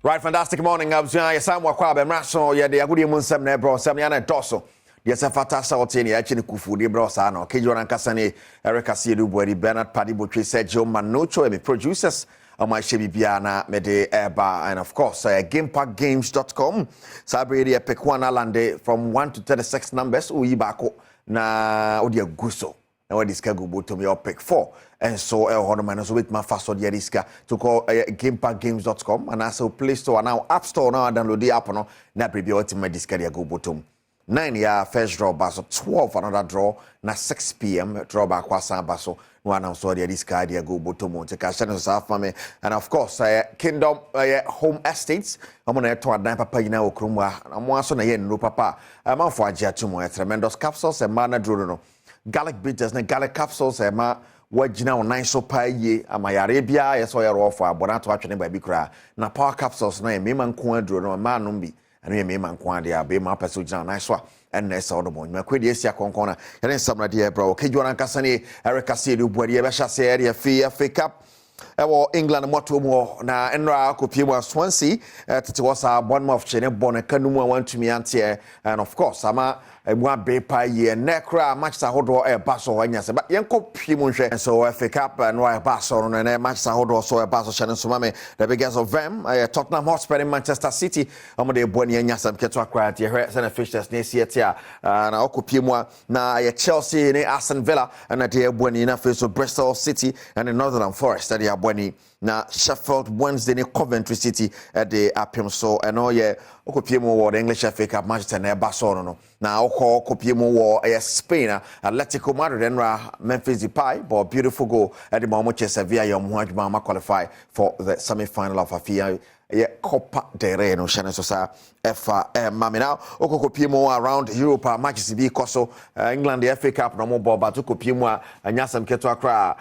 Right, fantastic morning. Abzua Samuel Kwabe Mraso ye de agudi mu nsem na bro sam ya na doso. Ye se fata sauti ni achi ni kufu de bro sa no. Kejo na nkasa ni Eric Asiedu Bwedi Bernard Paddy Botwe Sergio Manucho and the producers my shebi bia na me de eba and of course gamepackgames.com. Sabre de pick one lande from 1 to 36 numbers uyi bako na odi aguso. Na we diska go bottom your pick 4. And so hono so with my fast on diska to call gamepackgames.com and also Play Store now App Store now download the app no na preview ultimate diska dia go bottom 9 ya first draw baso 12 another draw na 6 p.m. draw back kwasa baso no announce so dia diska dia go bottom take a channel so afame and of course Kingdom Home Estates I'm na to adan papa yina okrumwa amo aso na ye no papa amanfo agya tumo tremendous capsules e mana draw no garlic bitters na garlic capsules e ma wajina online so paye amayare bia yeso yero ofo abona to atwene ba bi kra na power capsules na mema nko aduro no ma no bi anu mema nko ade abe ma peso jina online so en na eso do mo nyuma kwedi esi akonkon na yene samra de bro kejo na nkasa ni Eric Asiedu Bwedi ye be hya se area FA Cup ewo England moto mu na enra akopie mu Swansea tete wasa Badwam chene bon kanum wantumi ante and of course ama emwa be pa ye nekra match ahodo baso anya se ba yenko pie mu hwe so FA Cup and why baso no na match ahodo so baso chene so mame the biggest of them Tottenham Hotspur in Manchester City omo de boni anya sam keto akra tie hwe se na fixtures na siete na akopie mu na Chelsea ni Aston Villa and de boni na face so Bristol City and Northern Forest that abwani na Sheffield Wednesday ni Coventry City at the apim so and all ye okopie mu wo the English FA Cup match na baso no na okopie mu wo Spain Atletico Madrid and Memphis Depay but beautiful goal at the moment Sevilla yom hwajuma qualify for the semi-final of AFIA Copa del Rey no channel so sa efa mami now okopie mu around Europe matches be koso England the FA Cup no mo ball but okopie mu anyasam keto akra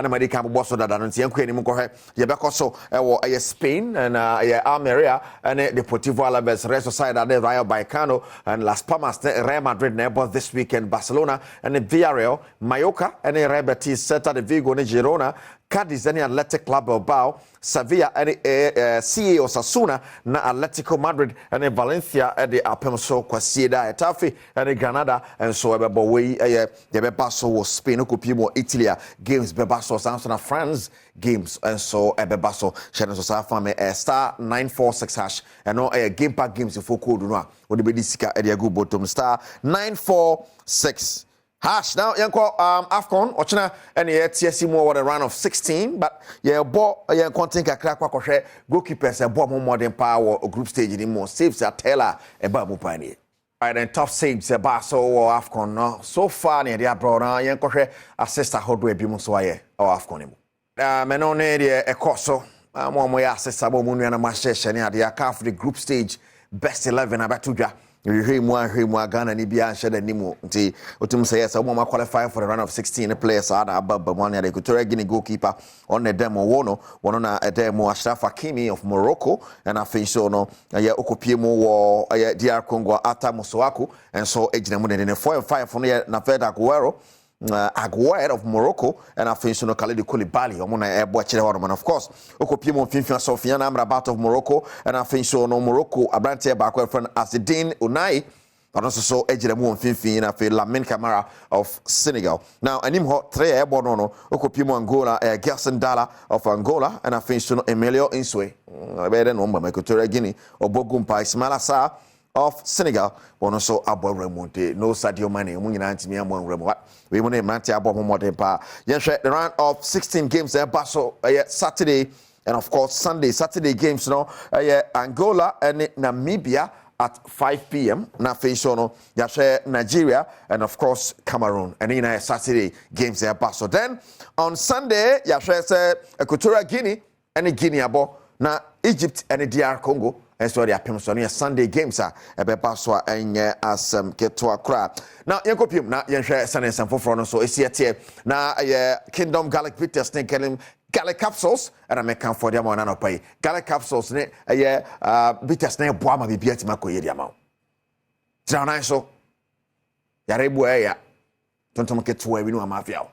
na madi kan bo so dada no tie nkwe ni mu ko he ye be koso wo Spain and Almeria and Deportivo Alaves Real Sociedad de Rayo Vallecano and Las Palmas Real Madrid na this weekend Barcelona and Villarreal Mallorca and Real Betis Celta de Vigo and Girona Cadiz and Athletic Club Bilbao Sevilla and CA Osasuna na Atletico Madrid and Valencia at the Apemso Quasieda Etafe and Granada and so ebe we be baso Spain okopimo Italy games be baso Samsung France games and so ebe baso channel so afame star 946 hash and no game pack games for code no we be disika e dey go bottom star 946 hash now yanko AFCON ochina and ye TSC more what a round of 16 but ye bo ye content kakra kwa kohwe goalkeepers e bo modern power group stage ni more saves a teller e ba mo pani right and top saves e ba so AFCON no so far ne dia bro na ye kohwe assist ahodo e bi mo so aye AFCON ni mo me no ne dia e koso mo ya assist abo mu nua na ma share ne ade aka for the group stage best 11 abatudwa Hemu Ghana ni bia nhye danimu nti otum say yes omo qualify for the round of 16 players ada ababa one the Equatorial Guinea goalkeeper on the demo wono na demo Ashraf Hakimi of Morocco and afin no ya okopie mu wo DR Congo Ata Musowaku and so ejina mu ne 4 and 5 no na Fed Aguero of Morocco and afin no Khalid Koulibaly omo na ebo kire hono of course okopie mu finfin Sofiane Amrabat of Morocco and afin no Morocco abrante ba ko friend Azzedine Unai but also so ejire mu finfin na fe Lamine Camara of Senegal now anim ho 3 ebo no okopie mu Angola Gerson Dala of Angola and afin no Emilio Insue be no mba Equatorial Guinea Obogumpa Ismaila Sarr of Senegal one also abo remonte no Sadio Mane mu nyina ntimi amo remo we mo na mate abo modern pa yen hwe the round of 16 games baso Saturday and of course Saturday games no Angola and Namibia at 5 p.m. na face no ya hwe Nigeria and of course Cameroon and in Saturday games baso then on Sunday ya hwe say Equatorial Guinea and Guinea abo na Egypt and DR Congo and so the appearance on Sunday games ebe baso enye asem keto akra now yenkopim na yenhwe sanen foforo no so esiete na Kingdom garlic bitters ne kelim garlic capsules and I make for them on an pay garlic capsules ne bitters ne boama bibia tima koye dia ma tira so yare boya tontom keto we no amafia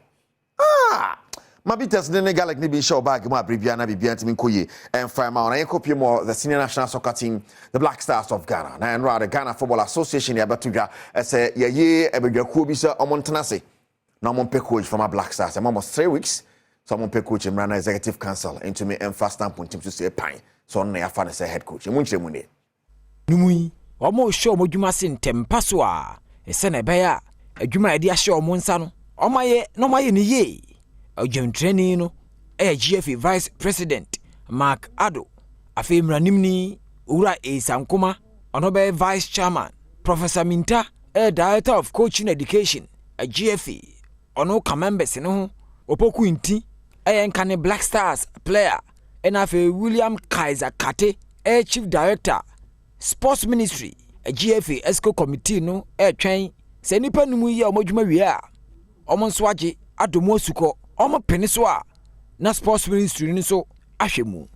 Mabitas ne Gallic ni be show bag ma Bribiana Bibian Minkoye and Firma and copy more the senior national soccer team, the Black Stars of Ghana. And rather Ghana Football Association Yabatuja as a ye Ebekubisa or Montanasi. No one pay coach from a Black Stars and almost 3 weeks. Someone pay coach and run executive council into me and fast standpoint to say pine. So on their fan as a head coach. Munche Mune. Numui, almost show Mojumasin Tempasua, a Senebea, a Juma idea show Monsano, or my no my ye. A Jim Trenino, a GFA Vice President, Mark Adom, a Fame Ranimni, Ura A. Sankuma, Honorable Vice Chairman, Professor Minta, a Director of Coaching Education, a GFA, Ono Kamembes, no, Opoku Inti, a Yankane Black Stars player, and a William Kaiser Kate, a Chief Director, Sports Ministry, a GFA ESCO Committee, no, a train, Senipa Numuya Mojumaria, Omonswaji, Adomosuko. Omo peniswa na sports ministry ni so ahwemu.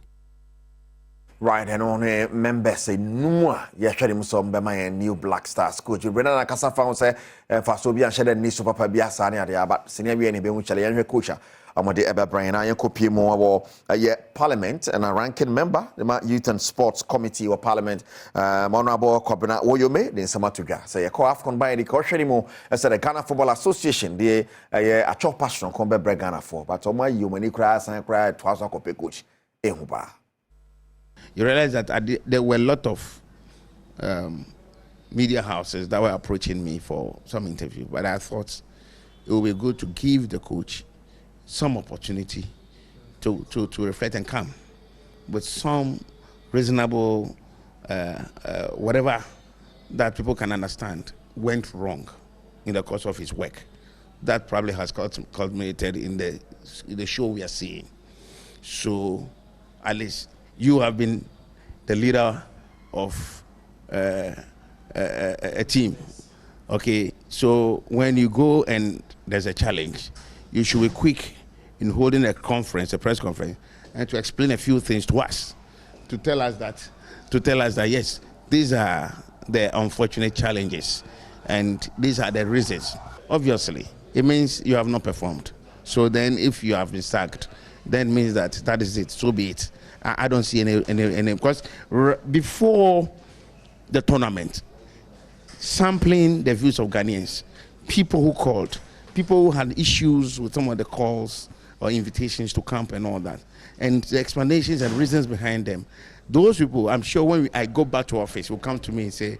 Right, and on a member say no, yeah, share him some by my new Black Stars coach. Brennan Kasa found say for so be and share the new super Biasa near but senior be any be which challenge coach. Amade Eba Brian, I copy more Parliament and a ranking member, the Youth and Sports Committee or Parliament, Honorable Kobina Oyome, then Samatuga. Say a co-AFCON by the Koshimo, as the Ghana Football Association, the a chop passion come by Ghana for, but on my human cries and cry twice a copy coach. Ehuba. You realize that there were a lot of media houses that were approaching me for some interview, but I thought it would be good to give the coach some opportunity to reflect and come with some reasonable whatever that people can understand went wrong in the course of his work. That probably has culminated in the show we are seeing. So at least you have been the leader of a team. Okay, so when you go and there's a challenge, you should be quick in holding a press conference, and to explain a few things to us, to tell us that yes, these are the unfortunate challenges, and these are the reasons. Obviously, it means you have not performed. So then, if you have been sacked, then means that is it. So be it. I don't see any because before the tournament, sampling the views of Ghanaians, people who called. People who had issues with some of the calls or invitations to camp and all that, and the explanations and reasons behind them. Those people, I'm sure when I go back to office, will come to me and say,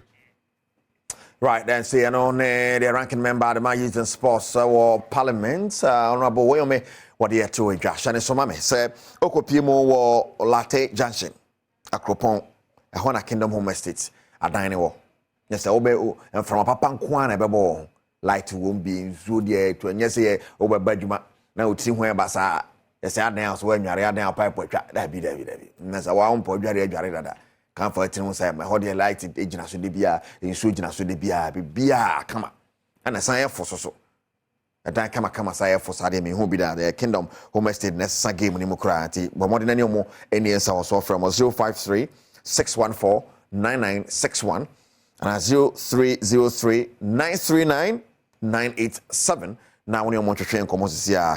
right, then see, and on the ranking member of the Youth and Sports or Parliament, Honorable William, what the two in Josh and Somame say, Okopimo or Latte Junction, Akropon, a Hona Kingdom Home Estates, a dining wall. Yes, Obe, and from a Papan Kwan, a light won't be Zudia to a yes, over Badwam. Now it's where Bassa, yes, I now when you are now pipe that be David. That's a one point Jarada. Comfort and say, my holiday light agent should be a insurgent should be a come and a sign for so. At that come a sign for Sadim who be there, the Kingdom Home Estate necessary game in democracy, but more than any more, any answer also from 053 614 9961 and 0303 939 987. Now when you want to train come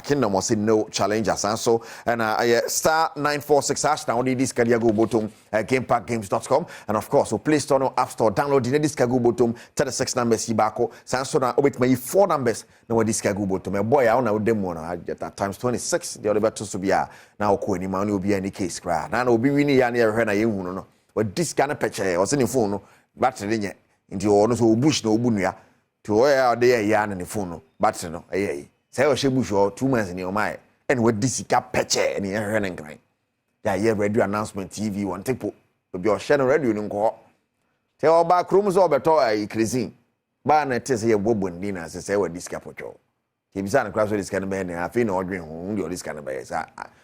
Kingdom will say no challengers and so and star 946 hash now this can go bottom gamepackgames.com and of course so Play Store no App Store download this can go bottom 36 numbers ibako so now with my 4 numbers no this can go bottom a boy I now demo at times 26 the other better to be now ko ni man will be any case cry now will be winning ya near na yehu no but this kind of picture was in the phone no battery nye into ono so bush no bunua to where they yarn in the phone battery no say o shebush or 2 months in your mind and with this cap picture and here and grind yeah radio announcement TV one take be o share no radio nko say o ba krom so beto crazy ba na tese ye bobondi na say we this cap pocho ke bisa na class this kind be na afi na odwen ho ndi this kind be say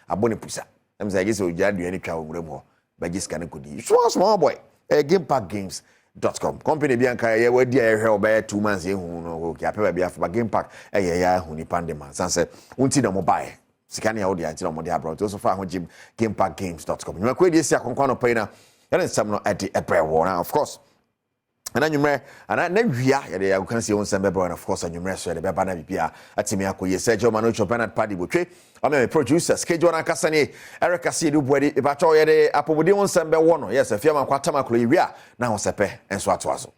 abone pusa em say gese o jadu ani twa omrem ho ba this kind kodi small boy gamepackgames.com company bianca ye wadi ehwe obey 2 months ehun no okay apeba bia fa game pack ya ehun ni pandema sanse unti na mobile sikani ya audio anti na mobile abroad so fa ho gym gamepackgames.com you kwedi esi akonkwa no pay na yana sam no ade ebrewo na of course ana nwumre ana na wia yede ya kan se won sembe bro and of course nwumre so yede be ba na bibia atimi akoye Sergio Manocho Bernard Paddy Botwe ame producer schedule na kasa ni Eric Asidu Buari e ba cho yede apobodi won sembe wo no yes afia man kwatama klo yia na ho sepe enso atoaso